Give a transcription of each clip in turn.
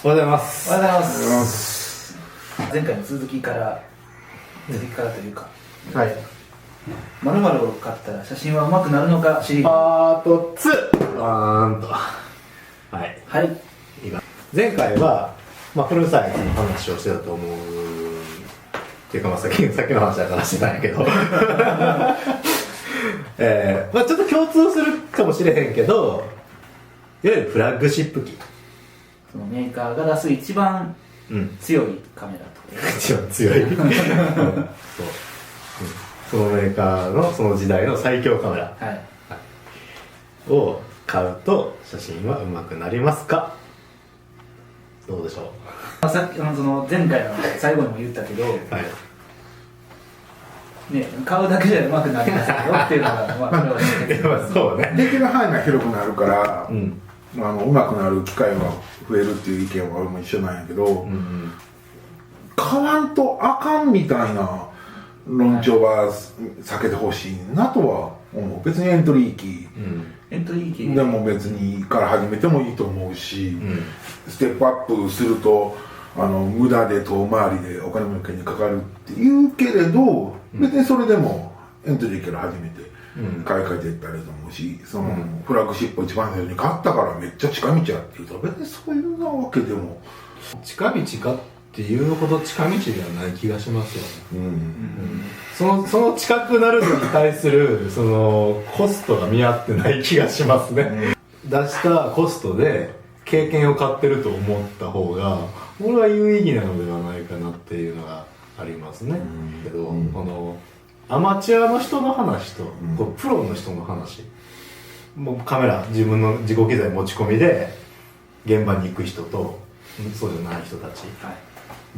おはようございます。おはようございます。前回の続きからというか、はい。〇〇を買ったら写真は上手くなるのかシリーズ。パート2。はい。はい。前回は、フルサイズの話をしてたと思う。っていうか、さっきの話だからしてたんやけど。ちょっと共通するかもしれへんけど、いわゆるフラッグシップ機。そのメーカーが出す一番強いカメラとか、一番強い。そう。そのメーカーのその時代の最強カメラ、を買うと写真は上手くなりますか？どうでしょう？さっきその前回の最後にも言ったけど、買うだけじゃ上手くなりませんよっていうのがそうね。できる範囲が広くなるから、上手くなる機会が増えるっていう意見は俺も一緒なんやけど、買わんとあかんみたいな論調は避けてほしいなとは思う。別にエントリー機でも別にから始めてもいいと思うし、ステップアップすると無駄で遠回りでお金も余計にかかるって言うけれど、別にそれでもエントリーから始めて買い替えていったらいいと思うし、そのフラッグシップを一番最初に買ったからめっちゃ近道やっていうと別にそういうなわけでも近道かっていうほど近道ではない気がしますよね。その近くなるのに対するそのコストが見合ってない気がしますね。出したコストで経験を買ってると思った方が俺は有意義なのではないかなっていうのがありますね。けどアマチュアの人の話と、プロの人の話、もうカメラ自分の自己機材持ち込みで現場に行く人とそうじゃない人たち、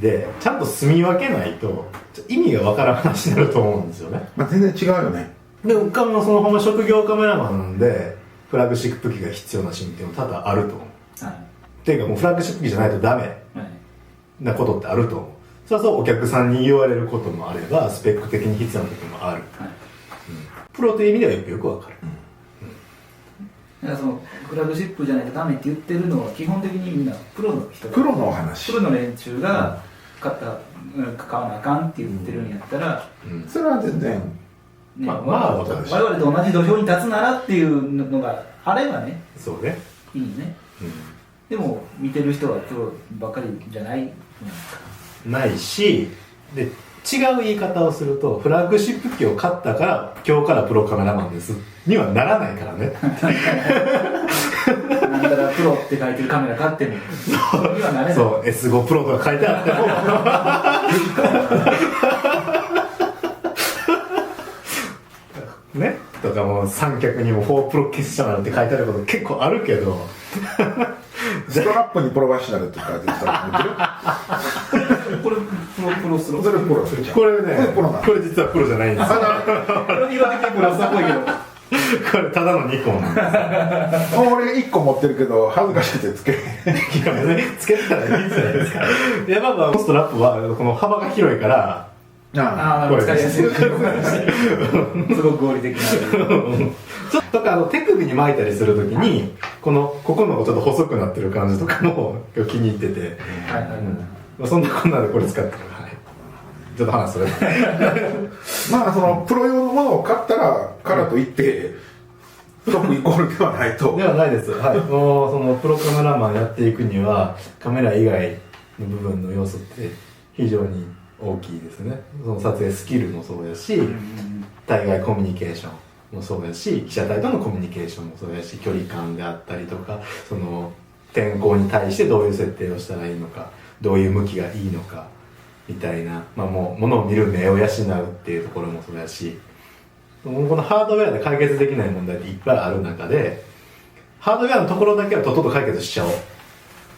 でちゃんと住み分けないと意味がわからん話になると思うんですよね。全然違うよね。でそのまま職業カメラマンなんでフラッグシップ機が必要なシーンっていうのは多々あると思う。っていうかもうフラッグシップ機じゃないとダメなことってあると思う。それはそうお客さんに言われることもあればスペック的に必要な時もある、プロという意味ではよくわかる。だからそのフラッグシップじゃないとダメって言ってるのは基本的にみんなプロの人、プロの話、プロの連中が買わなあかんって言ってるんやったら、それは全然我々と同じ土俵に立つならっていうのがあればね、そうね、いいね。でも見てる人はプロばっかりじゃないないし、で違う言い方をするとフラッグシップ機を買ったから今日からプロカメラマンですにはならないからね。なんだらプロって書いてるカメラ買ってもにはなれない。そう S5 プロとか書いてあってもねとかもう三脚にも4プロケッショナルって書いてあること結構あるけどストラップにプロフェッショナルって書いてる人がいる。これプロスロそれプロ。これね、これ実はプロじゃないんですよ。今的にプロスっぽいけどこれただのニコンなんですよ。俺1個持ってるけど恥ずかしくてつけへん。つけたらいいじゃないですか。いやストラップはこの幅が広いから使いやすい。すごく合理的な。ちょっと手首に巻いたりするときにここのちょっと細くなってる感じとかも気に入ってて、そんなこんなでこれ使ってる。ちょっと話それ。そのプロ用のものを買ったからといって即イコールではないと。ではないです。はい。もうそのプロカメラマンやっていくにはカメラ以外の部分の要素って非常に大きいですね。その撮影スキルもそうやし、対外コミュニケーションもそうやし、被写体とのコミュニケーションもそうやし、距離感であったりとか、その天候に対してどういう設定をしたらいいのか、どういう向きがいいのかみたいな、もう物を見る目を養うっていうところもそうやし、このハードウェアで解決できない問題っていっぱいある中で、ハードウェアのところだけはとっとと解決しちゃおうっ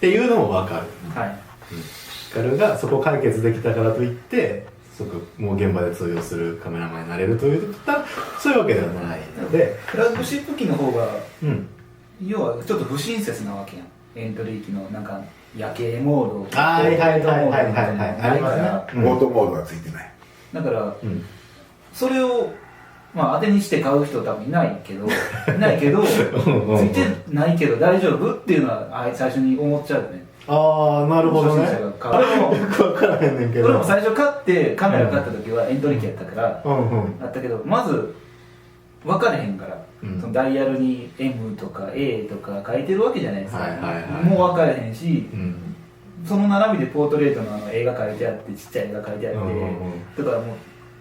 ていうのも分かる。カルがそこを解決できたからといってもう現場で通用するカメラマンになれるというそういうわけではないので、フラッグシップ機の方が、要はちょっと不親切なわけやん。エントリー機のなんか夜景モード、オートモードみたいなのがないから、オートモードはついてない。だから、それを当てにして買う人多分いないけどついてないけど大丈夫っていうのは最初に思っちゃうよね。ああ、なるほどね。初心者が買う。俺もよく分からへんねんけど。俺も最初買ってカメラ買った時はエントリー機やったから、あったけど、まず分かれへんから、そのダイヤルに M とか A とか書いてるわけじゃないですか。もう分かれへんし、その並びでポートレートの絵が描いてあって、ちっちゃい絵が描いてあって、だからもう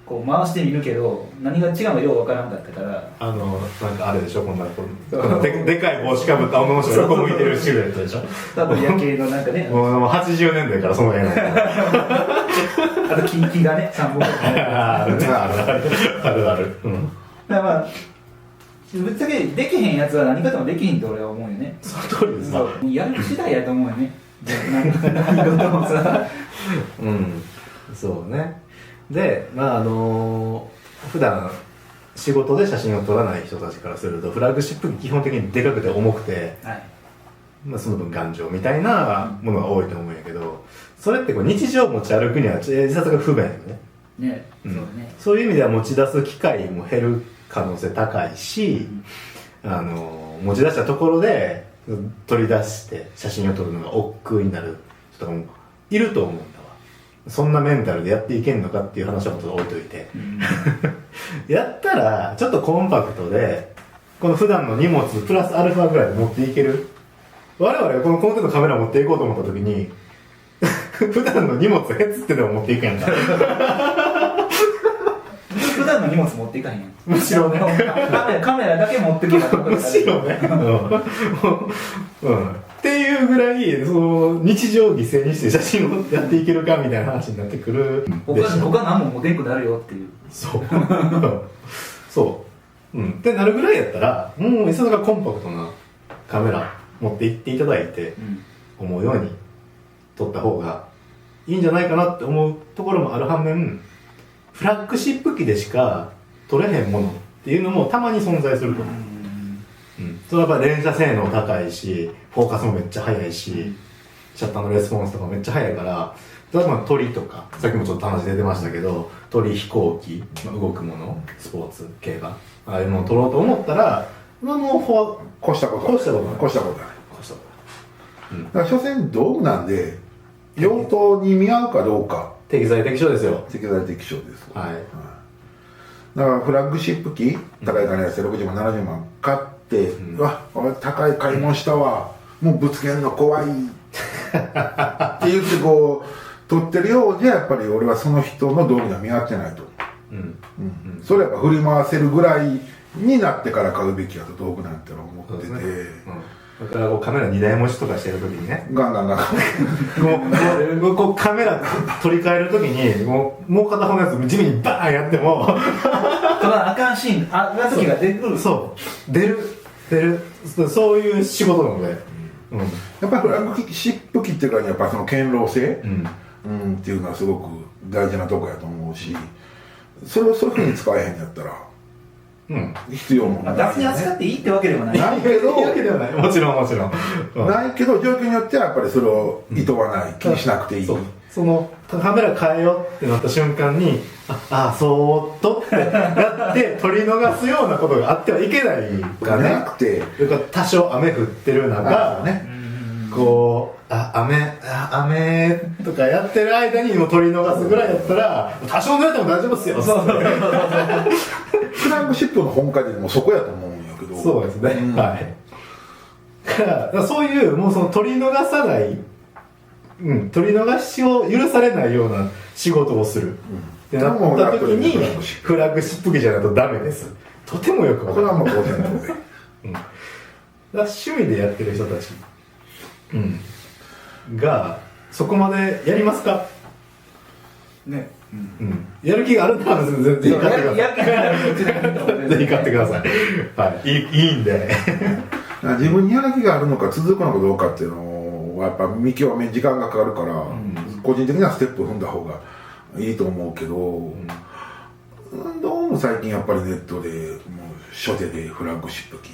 こう回してみるけど何が違うのかよう分からなかったから、なんかあれでしょ、こんなでかい帽子かぶった女の人が横向いてるシルエットでしょ。多分夜景のなんかね、もう80年代からその絵なの。あとキンキがね3本あるあるある。だからまあぶっちゃけできへんやつは何かともできへんって俺は思うよね。その通りですか。やる次第やと思うよね。何事もさ。そうね。で、まあ普段仕事で写真を撮らない人たちからするとフラッグシップ機基本的にでかくて重くて、まあ、その分頑丈みたいなものが多いと思うんやけど、それってこう日常持ち歩くには自殺が不便よね。そういう意味では持ち出す機会も減る可能性高いし、持ち出したところで取り出して写真を撮るのが億劫になる人とかもいると思うんだわ。そんなメンタルでやっていけんのかっていう話はちょっと置いといて、やったらちょっとコンパクトでこの普段の荷物プラスアルファぐらいで持っていける。我々がこの手のカメラ持っていこうと思った時に普段の荷物へつってでも持っていくやんか。普段の荷物持っていかへんやん。むしろね、カメラだけ持ってけばむしろね、っていうぐらいその日常を犠牲にして写真をやっていけるかみたいな話になってくる。他何も持てんくなるよっていう。そう、ってなるぐらいやったらもういささかコンパクトなカメラ持って行っていただいて、思うように撮った方がいいんじゃないかなって思うところもある反面、フラッグシップ機でしか撮れへんものっていうのもたまに存在すると思う。それはやっぱり連写性能高いし、フォーカスもめっちゃ速いし、シャッターのレスポンスとかめっちゃ速いから、例えば鳥とか、さっきもちょっと話出てましたけど、鳥、飛行機、動くもの、スポーツ、競馬、ああいうのを撮ろうと思ったら、もう越したことない。だから所詮道具なんで、用途に見合うかどうか。適材適所ですよ。適材適所です。はい。だからフラッグシップ機、高い金やつ60万、70万買って、うわ、高い買い物したわ、もうぶつけんの怖いって言ってこう、撮ってるようじゃ、やっぱり俺はその人の道具には見合ってないと。それやっぱ振り回せるぐらいになってから買うべきやと、道具なんての思ってて。だからこうカメラ2台持ちとかしてるときにね、ガンこうカメラ取り替えるときにもう片方のやつ地味にバーンやってもあかんシーンあが時が出てくる。そう出るそういう仕事なので、やっぱりフラッグシップ機っていうかやっぱその堅牢性、っていうのはすごく大事なとこやと思うし、それをそういうふうに使えへんやったら必要もない、雑に扱っていいってわけではないないけどもちろん、ないけど状況によってはやっぱりそれをいとわない、気にしなくていい。そのカメラ変えようってなった瞬間にそーっとってやって取り逃すようなことがあってはいけないかね。なくて多少雨降ってる中こう雨とかやってる間にもう取り逃すぐらいやったら多少濡れても大丈夫っすよ。フラッグシップの本家でもそこやと思うんやけど。そうですね、だからそういうもうその取り逃さない取り逃しを許されないような仕事をするってなった時にフラッグシップ機じゃないとダメです。とてもよくわかる。これはもう当然当然。趣味でやってる人たち、がそこまでやりますかね。やる気があるんだら全然買ってください。ぜひ買ってください。いいんで。自分にやる気があるのか続くのかどうかっていうのをやっぱ見極め時間がかかるから、個人的にはステップを踏んだ方がいいと思うけど、どうも最近やっぱりネットでもう初手でフラッグシップ機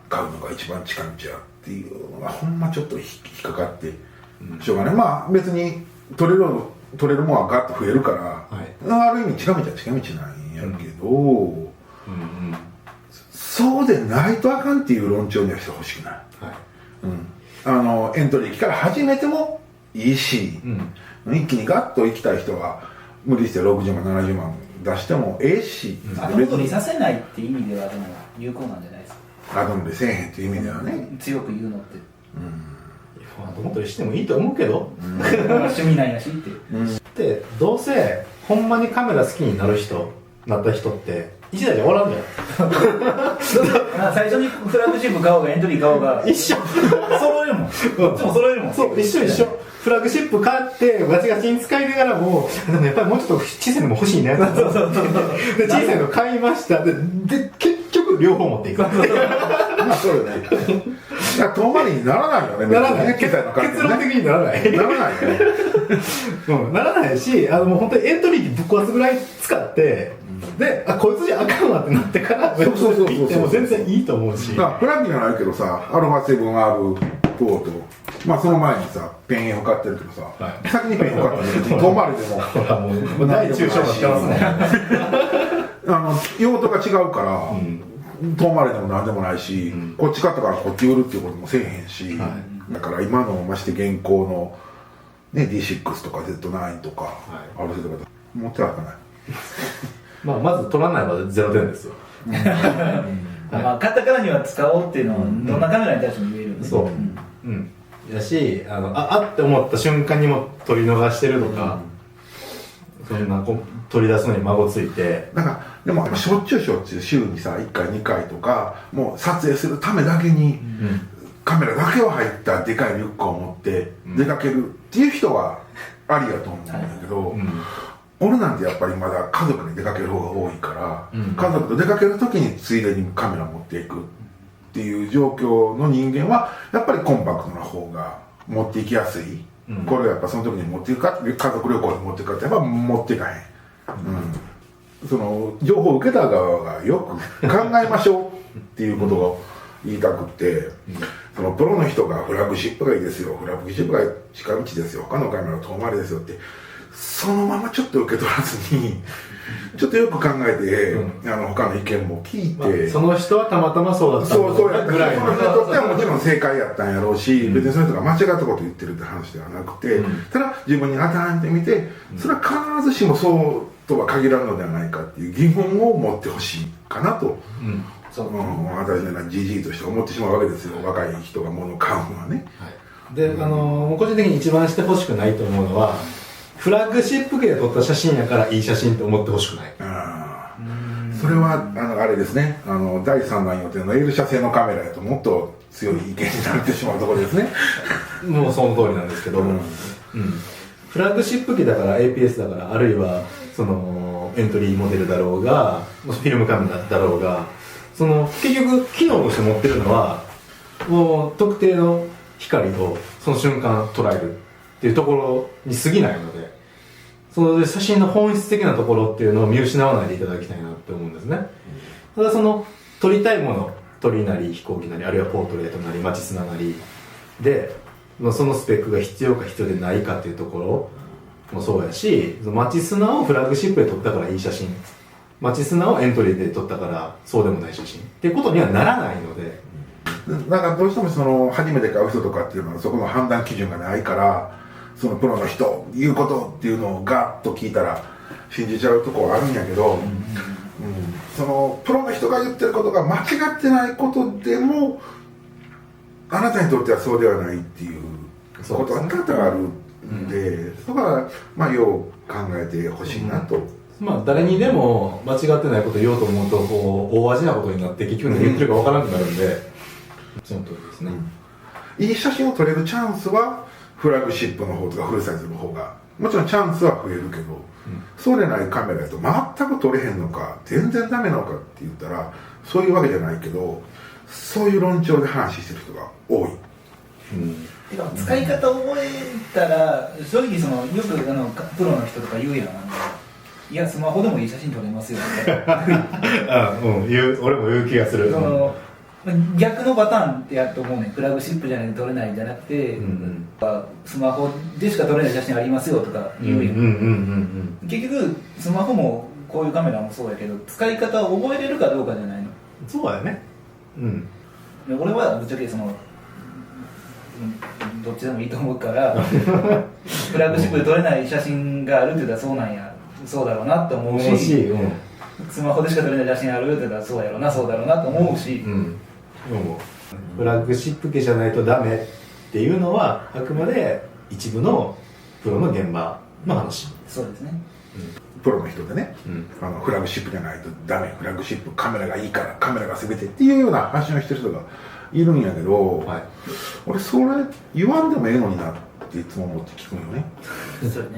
買うのが一番近道やっていうのがほんまちょっと引っかかってしょうがない。まあ別に取れるものはガッと増えるから、ある意味近道は近道なんやけど、そうでないとあかんっていう論調にはしてほしくない。エントリー機から始めてもいいし、一気にガッと行きたい人は無理して60万70万出してもええし、後戻りさせないっていう意味ではでも有効なんじゃないですか。後戻りせえへんっていう意味ではね、強く言うのって、後戻りしてもいいと思うけど、趣味なんやしって、でどうせほんまにカメラ好きになった人って一台で終わらんじゃん。最初にフラッグシップ買おうがエントリー買おうが一緒揃えるもん、こっちも揃えるもん。そう一緒。フラッグシップ買ってガチガチに使いながらも、でもやっぱりもうちょっと小さいのも欲しいねで小さいの買いました。で結局両方持っていく。まあそうよね。遠回りにならないよね。ならない。結論的にならない。ならないよね。ならないし、もう本当にエントリー機ぶっ壊すぐらい使って、で、こいつじゃあかんわってなってから、そうも全然いいと思うし。フラッグじゃないけどさ、アルファ 7R4 と、まあその前にさ、ペンエを買ってるけどさ、先にペンエを買ったら別に遠回りでも、大中小が違うね。用途が違うから、遠回りでもなんでもないし、こっち買ったからこっち売るっていうこともせえへんし、だから今のまして現行の、ね、D6 とか Z9 とか、ある程度持ってはかない。まず取らないは0点ですよ。まあ買ったからには使おうっていうのはどんなカメラに対しても言えるよね。そう。だし、って思った瞬間にも取り逃してるとか、そんな取り出すのに孫ついて。なんかでもしょっちゅう週にさ1回2回とかもう撮影するためだけに、カメラだけを入ったでかいリュックを持って出かけるっていう人はありやと思うんだけど、俺なんてやっぱりまだ家族で出かける方が多いから、家族と出かける時についでにカメラ持っていくっていう状況の人間はやっぱりコンパクトな方が持っていきやすい、これをやっぱその時に持っていくか、家族旅行で持っていくかってやっぱ持っていかへん、その情報を受けた側がよく考えましょうっていうことを言いたくって、そのプロの人がフラッグシップがいいですよ、フラッグシップが近道ですよ、他のカメラは遠回りですよってそのままちょっと受け取らずにちょっとよく考えて、他の意見も聞いて、その人はたまたまそうだったそうやったぐらいその人にとってはもちろん正解やったんやろうし、別にその人が間違ったこと言ってるって話ではなくて、ただ自分に当てはめてみて、それは必ずしもそうとは限らんのではないかっていう疑問を持ってほしいかなと、私のようなじじいとして思ってしまうわけですよ、若い人が物を買うのはね。で、個人的に一番してほしくないと思うのは、フラッグシップ機で撮った写真やからいい写真って思ってほしくない。それはあれですね、第3弾予定の L 社製のカメラやともっと強い意見になってしまうところですね。もうその通りなんですけど、フラッグシップ機だから APS だから、あるいはそのエントリーモデルだろうがフィルムカメラだろうが、その結局機能として持ってるのはもう特定の光をその瞬間捉えるっていうところに過ぎないので、その写真の本質的なところっていうのを見失わないでいただきたいなって思うんですね。ただその撮りたいもの、鳥なり飛行機なり、あるいはポートレートなり街砂なりで、そのスペックが必要か必要でないかっていうところもそうやし、街砂をフラッグシップで撮ったからいい写真、街砂をエントリーで撮ったからそうでもない写真っていうことにはならないので、なんかどうしてもその初めて買う人とかっていうのはそこの判断基準がないから、そのプロの人言うことっていうのをガッと聞いたら信じちゃうとこはあるんやけど、そのプロの人が言ってることが間違ってないことでもあなたにとってはそうではないっていうことが多々あるんで、そこはまあよう考えてほしいなと。誰にでも間違ってないことを言おうと思うと大味なことになって結局何言ってるか分からなくなるんで、その通りですね。いい写真を撮れるチャンスはフラッグシップの方とかフルサイズの方がもちろんチャンスは増えるけど、そうでないカメラだと全く撮れへんのか全然ダメなのかって言ったらそういうわけじゃないけど、そういう論調で話してる人が多い。使い方を覚えたら正直そのよくプロの人とか言うやん、いやスマホでもいい写真撮れますよみたいな俺も言う気がする。逆のパターンってやと思うね。フラッグシップじゃないと撮れないんじゃなくて、スマホでしか撮れない写真ありますよとか言うやん。結局スマホもこういうカメラもそうやけど、使い方を覚えれるかどうかじゃないの。そうだよね。俺はぶっちゃけそのどっちでもいいと思うからフラッグシップで撮れない写真があるって言ったらそうなんや、そうだろうなって思うし、スマホでしか撮れない写真あるって言ったらそうやろうな、そうだろうなと思うし、フラッグシップ機じゃないとダメっていうのはあくまで一部のプロの現場の話。そうですね、プロの人でね、フラッグシップじゃないとダメ、フラッグシップカメラがいいからカメラが全てっていうような発信をしてる人がいるんやけど、俺それ言わんでもええのになっていつも思って聞くんよね。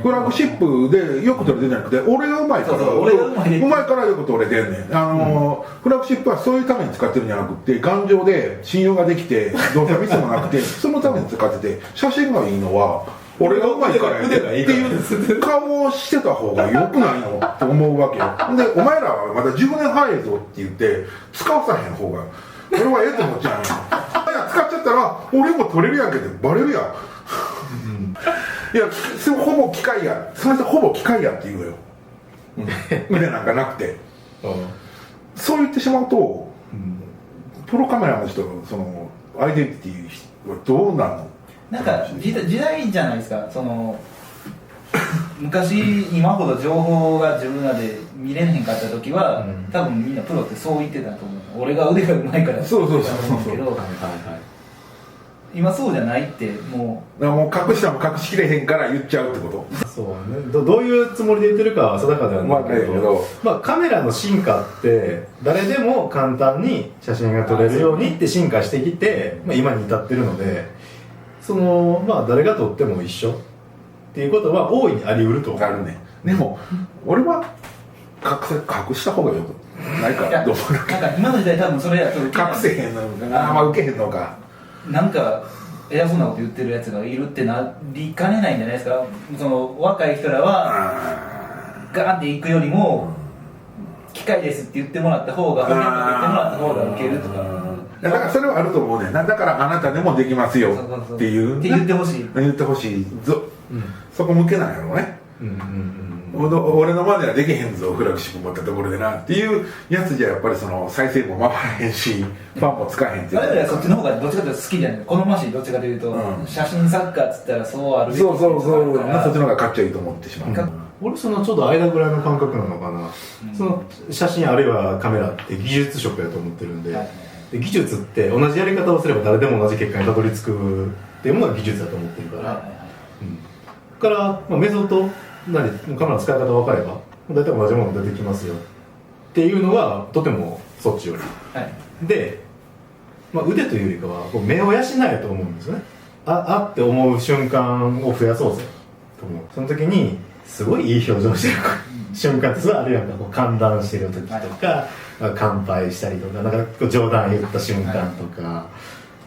フラッグシップでよく撮れてんじゃなくて、俺がうまいからうまいからよく撮れてんねん。フラッグシップはそういうために使ってるんじゃなくて、頑丈で信用ができて動作ミスもなくてそのために使ってて、写真がいいのは俺がうまいからやってっていう顔をしてた方がよくないのって思うわけよ。でお前らはまだ10年早いぞって言って使わさへん方が俺はええと思っちゃうよ。使っちゃったら俺も撮れるやんけどバレるやん。いやそれほぼ機械や、その人ほぼ機械やって言うのよ。腕なんかなくて、そう言ってしまうと、プロカメラの人のそのアイデンティティはどうなの？なんか時代じゃないですか。その昔今ほど情報が自分らで見れへんかった時は、多分みんなプロってそう言ってたと思う。俺が腕がうまいからそうそうけど、今そうじゃないって、もう隠したも隠しきれへんから言っちゃうってこと？そうね、どういうつもりで言ってるかは定かではないけど、カメラの進化って誰でも簡単に写真が撮れるようにって進化してきて、今に至ってるので、誰が撮っても一緒っていうことは大いにあり得ると思う。あるね。でも俺は隠した方がよくないからどうなんか今の時代多分それやと隠せへんのかな、受けへんのか、なんか偉そうなこと言ってるやつがいるってなりかねないんじゃないですか。その若い人らはガーンっていくよりも機械ですって言ってもらった方が、言ってもらった方が受けるとか。だからそれはあると思うねんな。だからあなたでもできますよっていうって言ってほしい、言ってほしいぞ、そこ向けなんやろうね。俺のまではできへんぞフラッグシップ持ったところでなっていうやつじゃ、やっぱりその再生も回らへんしファンもつかへんっていう。我々はそっちの方がどっちかというと好きじゃない。好ましい。どっちかというと、写真作家っつったらそうあるべき。そうそっちの方がかっちょいいと思ってしまう。俺そのちょうど間ぐらいの感覚なのかな、その写真あるいはカメラって技術職やと思ってるんで、技術って同じやり方をすれば誰でも同じ結果にたどり着くっていうのが技術だと思ってるから、だから、メソッドカメラの使い方分かれば大体同じもの出てきますよっていうのがとてもそっちより、で、腕というよりかはこう目を養えと思うんですよね。あって思う瞬間を増やそうぜと思う。その時にすごいいい表情してる瞬間ってあるやんか。こう歓談してる時とか、乾杯したりとか、なんかこう冗談言った瞬間とか、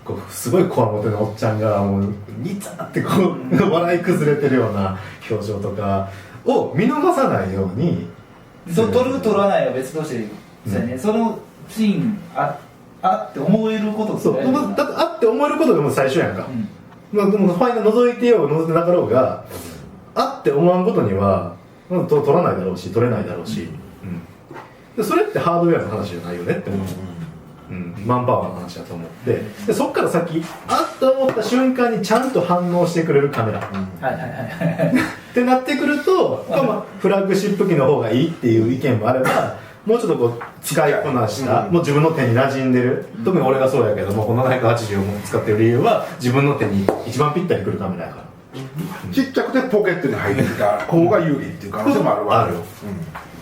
こうすごいこわもてのおっちゃんがもうニツァってこう笑い崩れてるような表情とかを見逃さないように。撮る撮らないは別としてですよね、そのシーンあって思えることそうだってあって思えることでも最初やんか、でもファイナル覗いてよう覗いてなかろうがあって思わんことには撮らないだろうし撮れないだろうし、でそれってハードウェアの話じゃないよねって思う、マンパワーの話だと思って、でそっから先あっと思った瞬間にちゃんと反応してくれるカメラってなってくると、フラッグシップ機の方がいいっていう意見もあれば、もうちょっとこう使いこなした、もう自分の手に馴染んでる、特に俺がそうやけどもこの780を使ってる理由は自分の手に一番ぴったりくるカメラやから、ちっちゃくてポケットに入ってた方が有利っていう可能性もあるわけよ。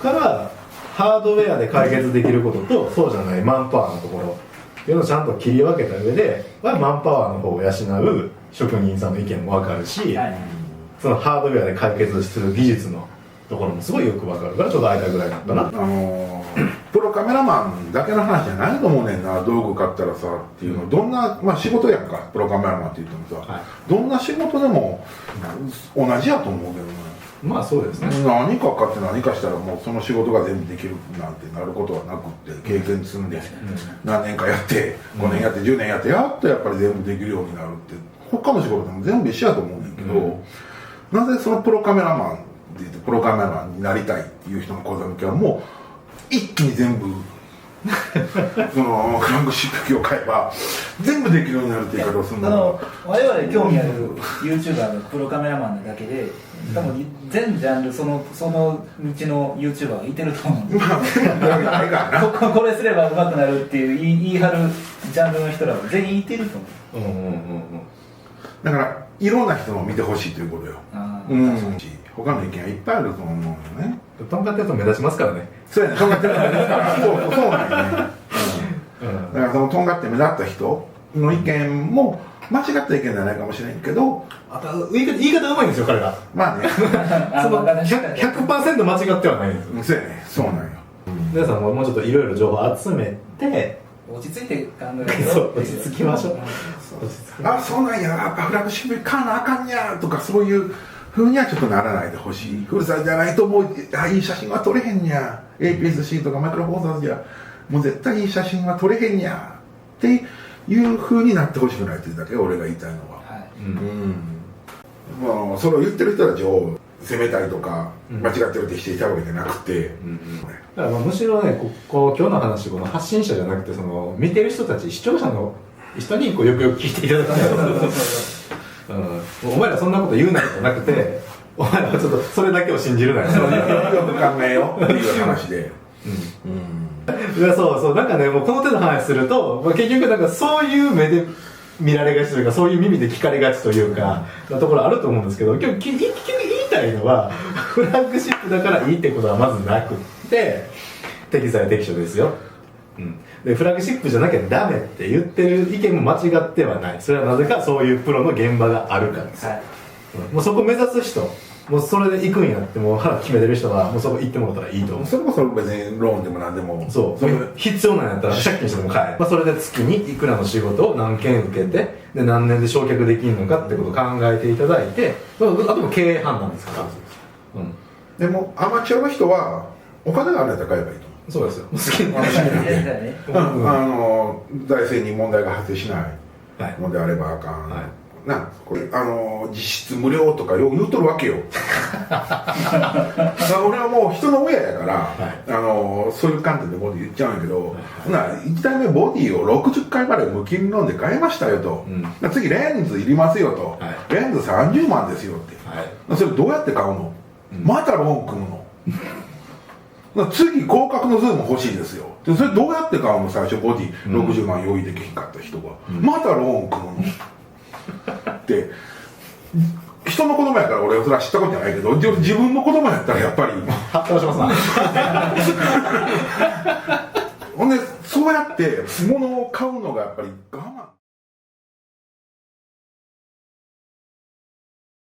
からハードウェアで解決できることとそうじゃないマンパワーのところっていうのをちゃんと切り分けた上で、マンパワーの方を養う職人さんの意見も分かるし、そのハードウェアで解決する技術のところもすごいよく分かるから、ちょうど間ぐらいなんだな。プロカメラマンだけの話じゃないと思うねんな。道具買ったらさっていうの、どんな、仕事やんか、プロカメラマンって言ってもさ、どんな仕事でも同じやと思うけどね。そうですね。何か買って何かしたらもうその仕事が全部できるなんてなることはなくって、経験積んで何年かやって5年やって10年やってやっとやっぱり全部できるようになるって、他の仕事でも全部一緒やと思うねんけど、なぜそのプロカメラマンって言ってプロカメラマンになりたいっていう人の講座向けはもう一気に全部そのフラッグシップ機を買えば全部できるようになるって言い方をするの。我々興味ある YouTuber のプロカメラマンなだけで多分全ジャンルその道の YouTuber がいてると思う。まあ全部ないからな。これすれば上手くなるっていう言い張るジャンルの人らは全員いてると思う。だからいろんな人も見てほしいということよ。他の意見はいっぱいあると思うよね。とんかってると目立ちますからね。そうやね、とんがってると目立つからそうなんよね。だからそのとんがって目立った人の意見も間違った意見じゃないかもしれんけど、あと言い方うまいんですよ彼が。まあねその 100% 間違ってはないんですよ。そうやね、そうなんよ。皆さんももうちょっといろいろ情報集めて落ち着いて考える。そう落ち着きましょう。あ、そうなんや、やっぱフラッグシップ買わなあかんやとかそういう風にはちょっとならないでほしい。フルサイズじゃないともういい写真は撮れへんにゃ。APS-C とかマイクロフォーサーズじゃもう絶対いい写真は撮れへんにゃっていう風になってほしくないというだけ俺が言いたいのは。まあそれを言ってる人たちを責めたりとか間違ってるって否定したわけじゃなくて、だからまあむしろね今日の話この発信者じゃなくてその見てる人たち視聴者の人にこうよくよく聞いていただきたい。お前らそんなこと言うなじゃなくてお前らはちょっとそれだけを信じるなよ。よく考えよっていう話で。いやそうなんかねもうこの手の話すると、まあ、結局なんかそういう目で見られがちというかそういう耳で聞かれがちというかなところあると思うんですけど、今日言いたいのはフラッグシップだからいいってことはまずなくって適材適所ですよ。でフラッグシップじゃなきゃダメって言ってる意見も間違ってはない。それはなぜかそういうプロの現場があるからです、もうそこ目指す人もうそれで行くんやってもう腹決めてる人はもうそこ行ってもらったらいいと思う。それこそ別にローンでも何でもそう必要なんやったら借金しても買え、それで月にいくらの仕事を何件受けてで何年で償却できるのかってことを考えていただいて、あとも経営判断ですから。でもアマチュアの人はお金があるんやったら買えばいいと思う。そうですよ。好きな財政に問題が発生しないのであればあかん、なこれ実質無料とかよう言うとるわけよ。だから俺はもう人の親やから、そういう観点でボディ言っちゃうんやけど、1台目ボディを60回まで無金ローンで買いましたよと、次レンズいりますよと、レンズ30万ですよって、それどうやって買うの、またローン組むの。次広角のズーム欲しいですよ。でそれどうやって買うの、最初ボディ60万用意できへんかった人が、またローン組むのって人の子供やから俺はそれは知ったことじゃないけど、自分の子供やったらやっぱり発動しますな。ほんでそうやって物を買うのがやっぱり我慢。